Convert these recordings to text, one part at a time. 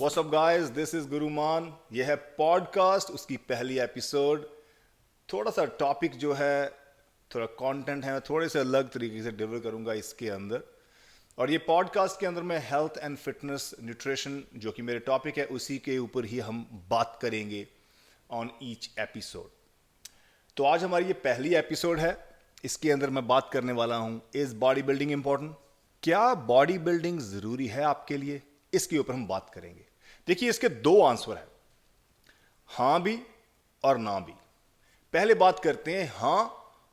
What's up guys, this is Guru Mann. यह है podcast, उसकी पहली एपिसोड। थोड़ा सा टॉपिक जो है, थोड़ा कंटेंट है, थोड़े से अलग तरीके से डिलीवर करूंगा इसके अंदर। और ये पॉडकास्ट के अंदर मैं हेल्थ एंड फिटनेस न्यूट्रिशन, जो कि मेरे टॉपिक है, उसी के ऊपर ही हम बात करेंगे ऑन ईच एपिसोड। तो आज हमारी ये पहली एपिसोड है। इसके अंदर मैं बात करने वाला हूं, इज बॉडी बिल्डिंग इंपॉर्टेंट? क्या बॉडी बिल्डिंग जरूरी है आपके लिए? इसके ऊपर हम बात करेंगे। देखिए, इसके दो आंसर है, हां भी और ना भी। पहले बात करते हैं हां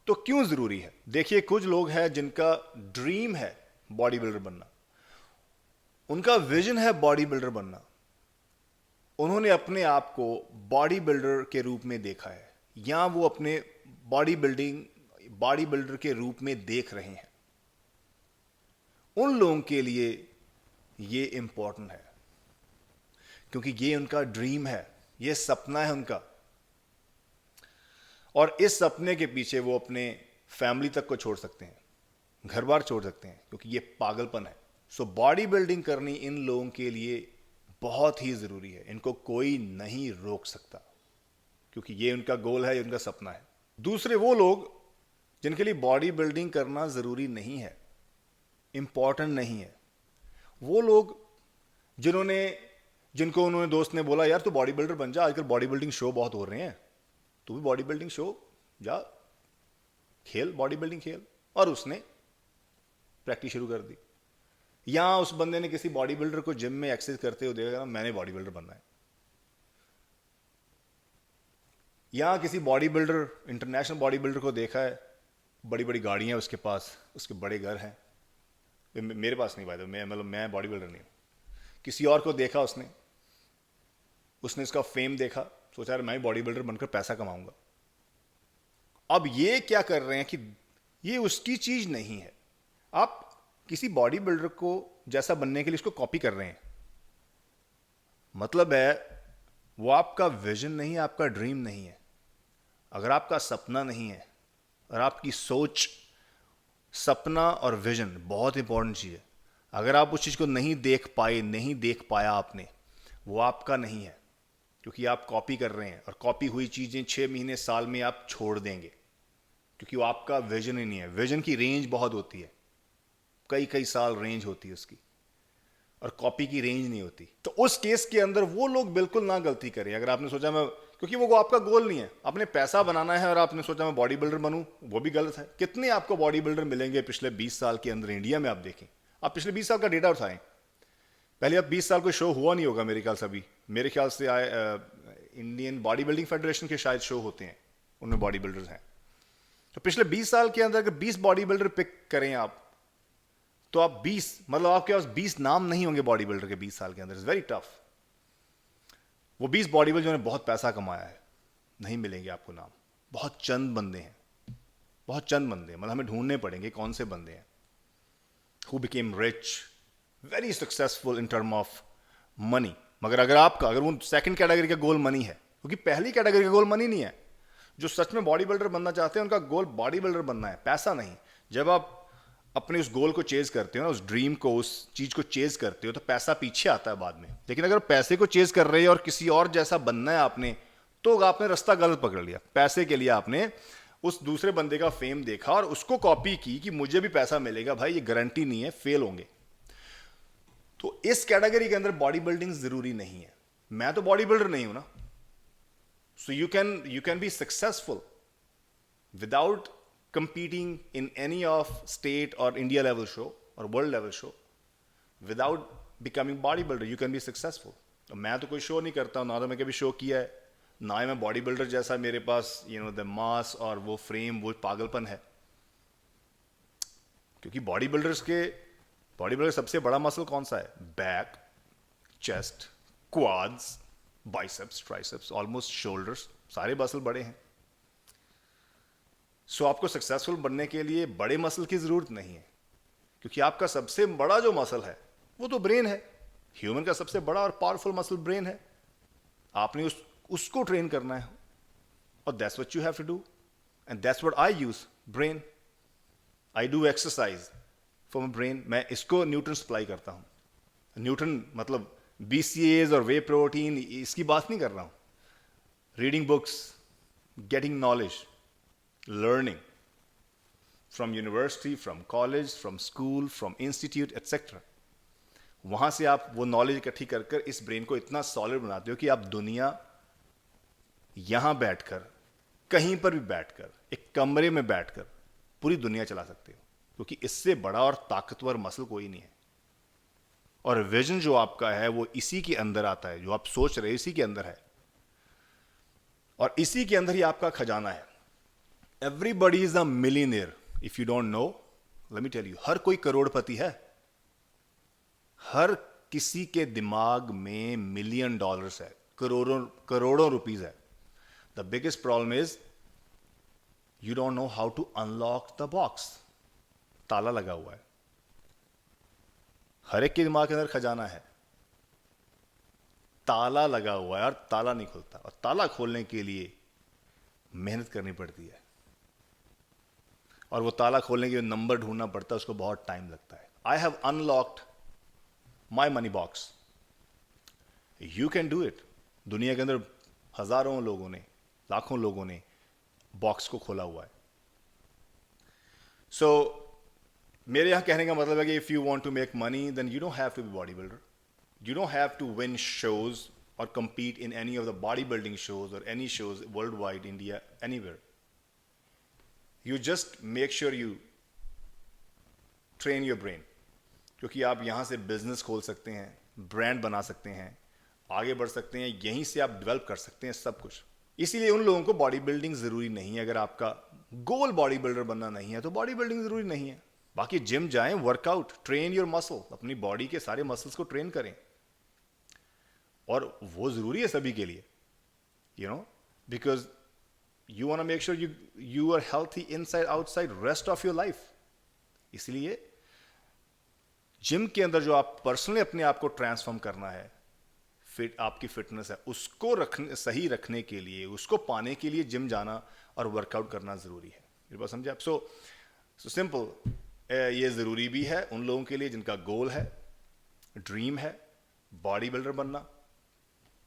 तो क्यों जरूरी है। देखिए, कुछ लोग हैं जिनका ड्रीम है बॉडी बिल्डर बनना, उनका विजन है बॉडी बिल्डर बनना। उन्होंने अपने आप को बॉडी बिल्डर के रूप में देखा है, या वो अपने बॉडी बिल्डर के रूप में देख रहे हैं। उन लोगों के लिए ये इंपॉर्टेंट है, क्योंकि ये उनका ड्रीम है, ये सपना है उनका। और इस सपने के पीछे वो अपने फैमिली तक को छोड़ सकते हैं, घर बार छोड़ सकते हैं, क्योंकि ये पागलपन है। सो बॉडी बिल्डिंग करनी इन लोगों के लिए बहुत ही जरूरी है। इनको कोई नहीं रोक सकता, क्योंकि ये उनका गोल है, ये उनका सपना है। दूसरे वो लोग जिनके लिए बॉडी बिल्डिंग करना जरूरी नहीं है, इंपॉर्टेंट नहीं है, वो लोग जिनको उन्होंने दोस्त ने बोला, यार तू बॉडी बिल्डर बन जा, आजकल बॉडी बिल्डिंग शो बहुत हो रहे हैं, तू भी बॉडी बिल्डिंग शो जा, खेल बॉडी बिल्डिंग खेल। और उसने प्रैक्टिस शुरू कर दी। या उस बंदे ने किसी बॉडी बिल्डर को जिम में एक्सरसाइज करते हुए देखा, मैंने बॉडी बिल्डर बनना है। या किसी body builder, international body builder को देखा है, बड़ी बड़ी गाड़ियां उसके पास, उसके बड़े घर हैं। मेरे पास नहीं, भाई मैं बॉडी बिल्डर नहीं हूं। किसी और को देखा उसने इसका फेम देखा, सोचा यार मैं बॉडी बिल्डर बनकर पैसा कमाऊंगा। अब ये क्या कर रहे हैं कि ये उसकी चीज नहीं है। आप किसी बॉडी बिल्डर को जैसा बनने के लिए इसको कॉपी कर रहे हैं, मतलब है वो आपका विजन नहीं है, आपका ड्रीम नहीं है। अगर आपका सपना नहीं है, और आपकी सोच, सपना और विजन बहुत इंपॉर्टेंट चीज है। अगर आप उस चीज को नहीं देख पाया आपने, वो आपका नहीं है, क्योंकि आप कॉपी कर रहे हैं। और कॉपी हुई चीजें 6 महीने साल में आप छोड़ देंगे, क्योंकि वो आपका विजन ही नहीं है। विजन की रेंज बहुत होती है, कई कई साल रेंज होती है उसकी, और कॉपी की रेंज नहीं होती। तो उस केस के अंदर वो लोग बिल्कुल ना गलती करें। अगर आपने सोचा क्योंकि वो आपका गोल नहीं है, आपने पैसा बनाना है और आपने सोचा मैं बॉडी बिल्डर बनूं, वो भी गलत है। कितने आपको बॉडी बिल्डर मिलेंगे पिछले 20 साल के अंदर इंडिया में? आप देखें, आप पिछले 20 साल का डेटा उठाएं। पहले अब 20 साल कोई शो हुआ नहीं होगा मेरे ख्याल से। अभी मेरे ख्याल से इंडियन बॉडी बिल्डिंग फेडरेशन के शायद शो होते हैं, उनमें बॉडी बिल्डर्स हैं। तो पिछले 20 साल के अंदर अगर 20 बॉडी बिल्डर पिक करें आप, तो आप 20, मतलब आपके पास 20 नाम नहीं होंगे बॉडी बिल्डर के 20 साल के अंदर। It's very tough. वो 20 बॉडी बिल्डर जिन्होंने बहुत पैसा कमाया है, नहीं मिलेंगे आपको नाम। बहुत चंद बंदे हैं, बहुत चंद बंदे हैं, मतलब हमें ढूंढने पड़ेंगे कौन से बंदे हैं who became rich, very successful in term of money. मगर अगर वो सेकंड कैटेगरी का गोल मनी है, क्योंकि पहली कैटेगरी का गोल मनी नहीं है। जो सच में बॉडी बिल्डर बनना चाहते हैं, उनका गोल बॉडी बिल्डर बनना है, पैसा नहीं। जब आप अपने उस गोल को चेज करते हो ना, उस ड्रीम को, उस चीज को चेज करते हो, तो पैसा पीछे आता है बाद में। लेकिन अगर पैसे को चेज कर रहे हो और किसी और जैसा बनना है आपने, तो आपने रास्ता गलत पकड़ लिया। पैसे के लिए आपने उस दूसरे बंदे का फेम देखा और उसको कॉपी की कि मुझे भी पैसा मिलेगा। भाई ये गारंटी नहीं है, फेल होंगे। तो इस कैटेगरी के अंदर बॉडी बिल्डिंग जरूरी नहीं है। मैं तो बॉडी बिल्डर नहीं हूं ना। So you can be successful without competing in any of state or India level show or world level show. Without becoming bodybuilder, you can be successful. तो मैं तो कोई शो नहीं करता हूँ, ना तो मैं कभी शो किया है, ना ही मैं बॉडी बिल्डर जैसा मेरे पास द मास और वो फ्रेम, वो पागलपन है। क्योंकि बॉडी बिल्डर सबसे बड़ा मसल कौन सा है? Back, chest, quads, biceps, triceps, almost shoulders, सारे मसल बड़े हैं। सो आपको सक्सेसफुल बनने के लिए बड़े मसल की जरूरत नहीं है, क्योंकि आपका सबसे बड़ा जो मसल है वो तो ब्रेन है। ह्यूमन का सबसे बड़ा और पावरफुल मसल ब्रेन है। आपने उसको ट्रेन करना है, और that's what you have to do, and that's what I use, brain. I do exercise for my brain. मैं इसको न्यूट्रन सप्लाई करता हूं। न्यूट्रन मतलब BCAs और वे प्रोटीन, इसकी बात नहीं कर रहा हूं. Reading books, getting knowledge, learning from university, from college, from school, from institute etcetera. वहां से आप वो नॉलेज इकट्ठी कर कर इस ब्रेन को इतना सॉलिड बनाते हो कि आप दुनिया यहां बैठकर, कहीं पर भी बैठकर, एक कमरे में बैठकर पूरी दुनिया चला सकते हो, क्योंकि इससे बड़ा और ताकतवर मसल कोई नहीं है. और विजन जो आपका है वो इसी के अंदर आता है, जो आप सोच रहे हो इसी के अंदर है, और इसी के अंदर ही आपका खजाना है. Everybody is a millionaire. If you don't know, let me tell you, हर कोई करोड़पति है. हर किसी के दिमाग में $1 मिलियन है, करोड़ों रुपीस है. The biggest problem is you don't know how to unlock the box. ताला लगा हुआ है. हर एक के दिमाग के अंदर खजाना है, ताला लगा हुआ है और ताला नहीं खुलता. और ताला खोलने के लिए मेहनत करनी पड़ती है, और वो ताला खोलने के लिए नंबर ढूंढना पड़ता है, उसको बहुत टाइम लगता है. I have unlocked my money box. You can do it. दुनिया के अंदर हजारों लोगों ने, लाखों लोगों ने बॉक्स को खोला हुआ है. सो मेरे यहां कहने का मतलब है कि if you want to make money, then you don't have to be body builder. You don't have to win shows or compete in any of the bodybuilding shows or any shows worldwide, India, anywhere. You just make sure you train your brain. क्योंकि आप यहाँ से business खोल सकते हैं, brand बना सकते हैं, आगे बढ़ सकते हैं, यहीं से आप डेवलप कर सकते हैं सब कुछ. इसीलिए उन लोगों को बॉडी बिल्डिंग ज़रूरी नहीं है. अगर आपका गोल बॉडी बिल्डर बनना नहीं है तो बॉडी बिल्डिंग ज़रूरी नहीं है. बाकी जिम जाएं, वर्कआउट, ट्रेन योर मसल, अपनी बॉडी के सारे मसल्स को ट्रेन करें, और वो ज़रूरी है सभी के लिए, you know, because you want to make sure you are healthy inside outside rest of your life. इसलिए जिम के अंदर जो आप पर्सनली अपने आप को ट्रांसफॉर्म करना है, आपकी फिटनेस है, उसको सही रखने के लिए, उसको पाने के लिए जिम जाना और वर्कआउट करना ज़रूरी है. मेरे पास समझे आप? So simple. ये ज़रूरी भी है उन लोगों के लिए जिनका गोल है, ड्रीम है बॉडी बिल्डर बनना.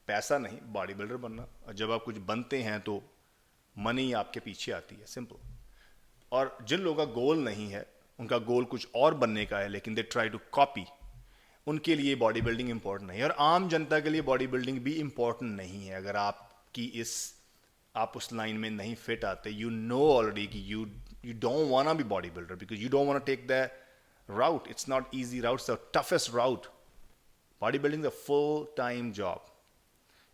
पैसा नहीं, बॉडी बिल्डर बनना. और जब आप कुछ बनते हैं तो मनी आपके पीछे आती है, सिंपल. और जिन लोगों का गोल नहीं है, उनका गोल कुछ और बनने का है, लेकिन दे ट्राई टू कॉपी, उनके लिए बॉडी बिल्डिंग इंपॉर्टेंट नहीं है. और आम जनता के लिए बॉडी बिल्डिंग भी इंपॉर्टेंट नहीं है. अगर आप उस लाइन में नहीं फिट आते, यू नो ऑलरेडी कि you don't want to be body builder, because you don't want to take the route. It's not easy route, it's the toughest route. Body building is a full time job.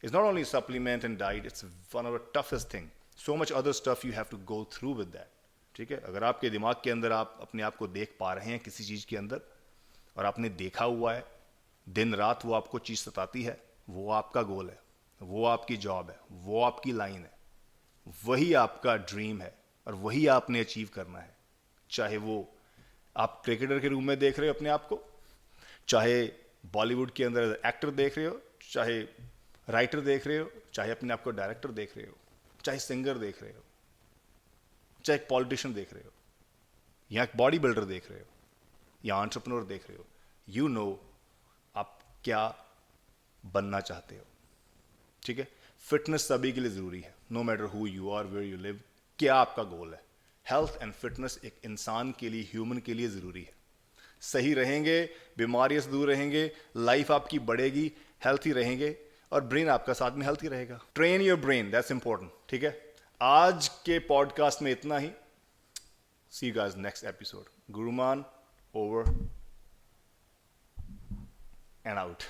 It's not only supplement and diet, it's one of the toughest thing. So much other stuff you have to go through with that. ठीक है? अगर आपके दिमाग के अंदर आप अपने आप को देख पा रहे हैं किसी चीज़ के अंदर, और आपने देखा हुआ है, दिन रात वो आपको चीज़ सताती है, वो आपका गोल है, वो आपकी जॉब है, वो आपकी लाइन है, वही आपका ड्रीम है, और वही आपने अचीव करना है. चाहे वो आप क्रिकेटर के रूप में देख रहे हो अपने आप को, चाहे बॉलीवुड के अंदर एक्टर देख रहे हो, चाहे राइटर देख रहे हो, चाहे अपने आप को डायरेक्टर देख रहे हो, चाहे सिंगर देख रहे हो, चाहे एक पॉलिटिशियन देख रहे हो, या एक बॉडी बिल्डर देख रहे हो, या एंटरप्रेन्योर देख रहे हो, यू नो आप क्या बनना चाहते हो. ठीक है? फिटनेस सभी के लिए ज़रूरी है, no matter who you are, where you live. क्या आपका गोल है? हेल्थ एंड फिटनेस एक इंसान के लिए, ह्यूमन के लिए ज़रूरी है. सही रहेंगे, बीमारियों से दूर रहेंगे, लाइफ आपकी बढ़ेगी, हेल्थी रहेंगे, और ब्रेन आपका साथ में हेल्थी रहेगा. Train your brain, that's important. ठीक है? आज के पॉडकास्ट में इतना ही. See you guys next episode. Guruman over and out.